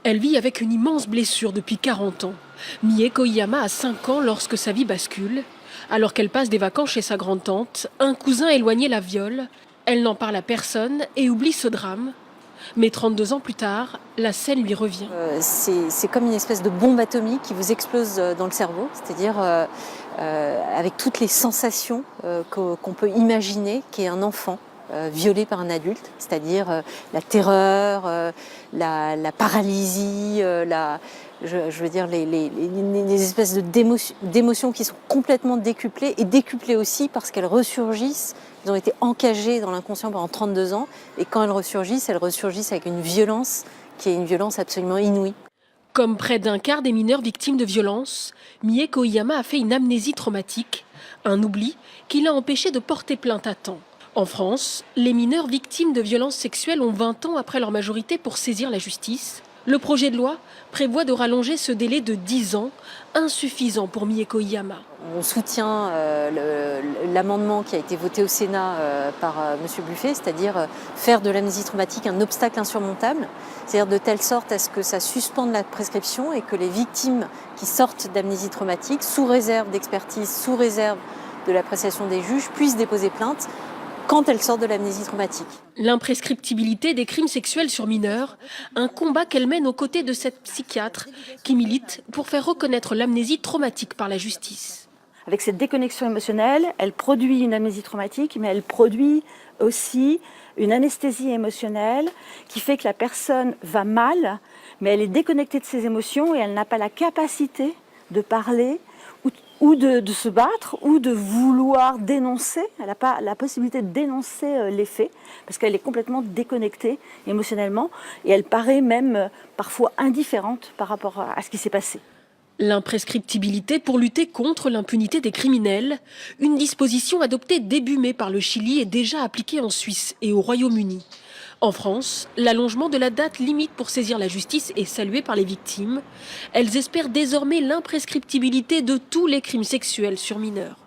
Elle vit avec une immense blessure depuis 40 ans. Mie Koiyama a 5 ans lorsque sa vie bascule. Alors qu'elle passe des vacances chez sa grand-tante, un cousin éloigné la viole. Elle n'en parle à personne et oublie ce drame. Mais 32 ans plus tard, la scène lui revient. C'est comme une espèce de bombe atomique qui vous explose dans le cerveau, c'est-à-dire avec toutes les sensations qu'on peut imaginer qu'est un enfant violé par un adulte, c'est-à-dire la terreur, la paralysie, je veux dire les espèces d'émotions qui sont complètement décuplées et décuplées aussi parce qu'elles ressurgissent. Elles ont été encagées dans l'inconscient pendant 32 ans et quand elles ressurgissent avec une violence qui est une violence absolument inouïe. Comme près d'un quart des mineurs victimes de violences, Mie Koiyama a fait une amnésie traumatique, un oubli qui l'a empêché de porter plainte à temps. En France, les mineurs victimes de violences sexuelles ont 20 ans après leur majorité pour saisir la justice. Le projet de loi prévoit de rallonger ce délai de 10 ans, insuffisant pour Mie Koiyama. On soutient l'amendement qui a été voté au Sénat par M. Buffet, c'est-à-dire faire de l'amnésie traumatique un obstacle insurmontable, c'est-à-dire de telle sorte à ce que ça suspende la prescription et que les victimes qui sortent d'amnésie traumatique, sous réserve d'expertise, sous réserve de l'appréciation des juges, puissent déposer plainte quand elles sortent de l'amnésie traumatique. L'imprescriptibilité des crimes sexuels sur mineurs, un combat qu'elle mène aux côtés de cette psychiatre qui milite pour faire reconnaître l'amnésie traumatique par la justice. Avec cette déconnexion émotionnelle, elle produit une amnésie traumatique, mais elle produit aussi une anesthésie émotionnelle qui fait que la personne va mal, mais elle est déconnectée de ses émotions et elle n'a pas la capacité de parler ou de se battre, ou de vouloir dénoncer. Elle n'a pas la possibilité de dénoncer les faits, parce qu'elle est complètement déconnectée émotionnellement, et elle paraît même parfois indifférente par rapport à ce qui s'est passé. L'imprescriptibilité pour lutter contre l'impunité des criminels, une disposition adoptée début mai par le Chili est déjà appliquée en Suisse et au Royaume-Uni. En France, l'allongement de la date limite pour saisir la justice est salué par les victimes. Elles espèrent désormais l'imprescriptibilité de tous les crimes sexuels sur mineurs.